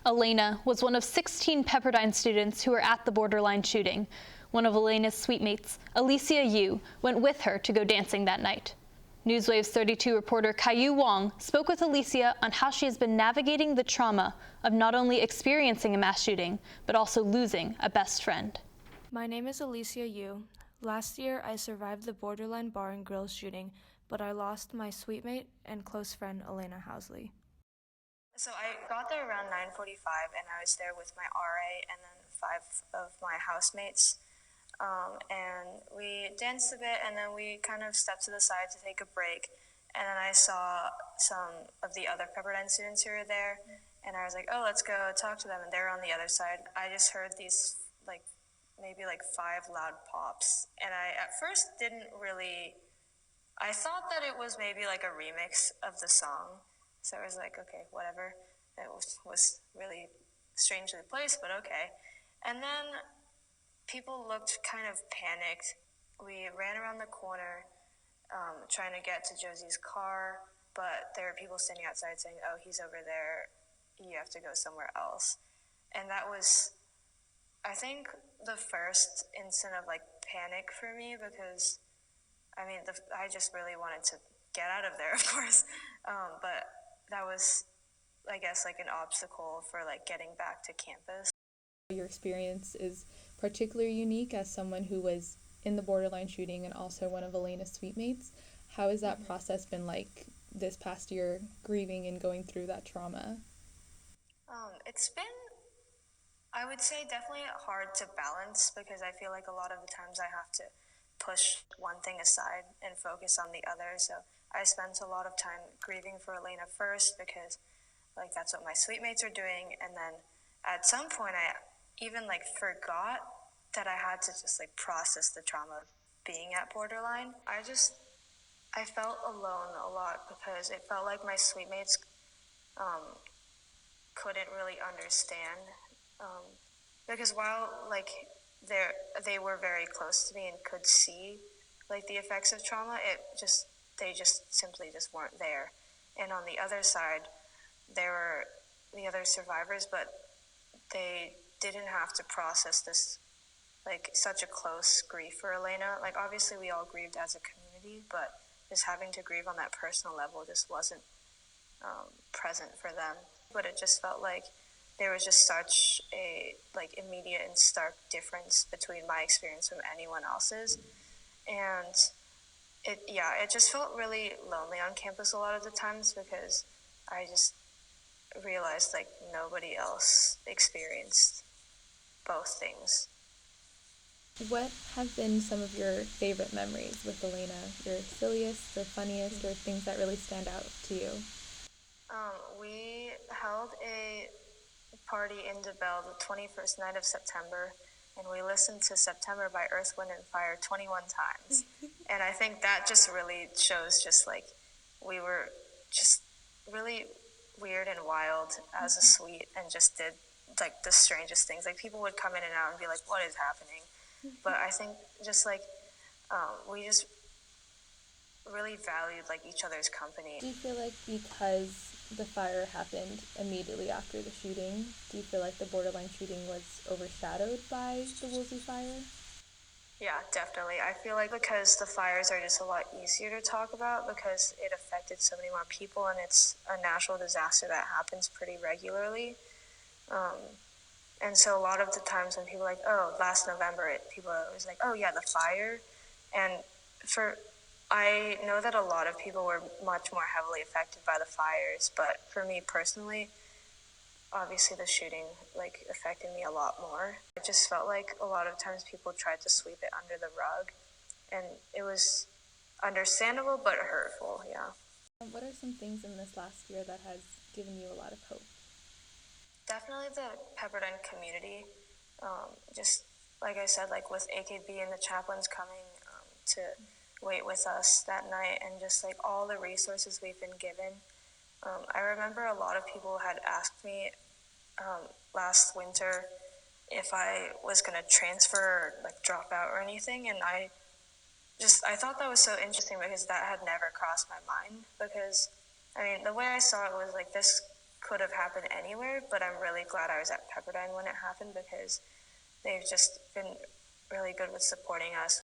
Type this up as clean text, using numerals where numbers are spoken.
Alaina was one of 16 Pepperdine students who were at the borderline shooting. One of Alaina's suitemates, Alicia Yu, went with her to go dancing that night. NewsWaves 32 reporter Caillou Wong spoke with Alicia on how she has been navigating the trauma of not only experiencing a mass shooting, but also losing a best friend. My name is Alicia Yu. Last year, I survived the borderline bar and grill shooting, but I lost my suitemate and close friend, Alaina Housley. So I got there around 9:45, and I was there with my RA and then 5 of my housemates. And we danced a bit, and then we kind of stepped to the side to take a break. And then I saw some of the other Pepperdine students who were there, and I was like, oh, let's go talk to them. And they're on the other side. I just heard these, maybe 5 loud pops. And I, at first, I thought that it was maybe like a remix of the song. So I was like, okay, whatever. It was really strangely placed, but okay. And then people looked kind of panicked. We ran around the corner trying to get to Josie's car, but there were people standing outside saying, oh, he's over there. You have to go somewhere else. And that was, I think, the first instant of panic for me, because I just really wanted to get out of there, of course. But that was, I guess, an obstacle for getting back to campus. Your experience is particularly unique as someone who was in the borderline shooting and also one of Alaina's suitemates. How has that process been like this past year, grieving and going through that trauma? It's been, I would say, definitely hard to balance, because I feel like a lot of the times I have to push one thing aside and focus on the other. So I spent a lot of time grieving for Alaina first, because that's what my suitemates are doing. And then at some point I even forgot that I had to just process the trauma of being at borderline. I felt alone a lot, because it felt like my suitemates couldn't really understand, because while they were very close to me and could see the effects of trauma, they simply weren't there. And on the other side, there were the other survivors, but they didn't have to process this such a close grief for Alaina. Obviously we all grieved as a community, but just having to grieve on that personal level just wasn't present for them. But it just felt like there was just such a immediate and stark difference between my experience from anyone else's. And it just felt really lonely on campus a lot of the times, because I just realized nobody else experienced both things. What have been some of your favorite memories with Alaina? Your silliest or funniest, or things that really stand out to you? We held a party in DeBelle the 21st night of September, and we listened to September by Earth, Wind & Fire 21 times. And I think that just really shows we were just really weird and wild as a suite, and just did the strangest things. People would come in and out and be like, what is happening? But I think just we just really valued each other's company. Do you feel like because the fire happened immediately after the shooting, do you feel like the borderline shooting was overshadowed by the Woolsey fire? Yeah, definitely. I feel because the fires are just a lot easier to talk about, because it affected so many more people, and it's a natural disaster that happens pretty regularly. And so a lot of the times when people are oh, last November, people are always oh yeah, the fire. And I know that a lot of people were much more heavily affected by the fires, but for me personally, obviously the shooting affected me a lot more. It just felt a lot of times people tried to sweep it under the rug, and it was understandable but hurtful, yeah. What are some things in this last year that has given you a lot of hope? Definitely the Pepperdine community. Just like I said, with AKB and the chaplains coming to wait with us that night, and just all the resources we've been given. I remember a lot of people had asked me last winter if I was going to transfer or drop out or anything, and I thought that was so interesting, because that had never crossed my mind. Because the way I saw it was this could have happened anywhere, but I'm really glad I was at Pepperdine when it happened because they've just been really good with supporting us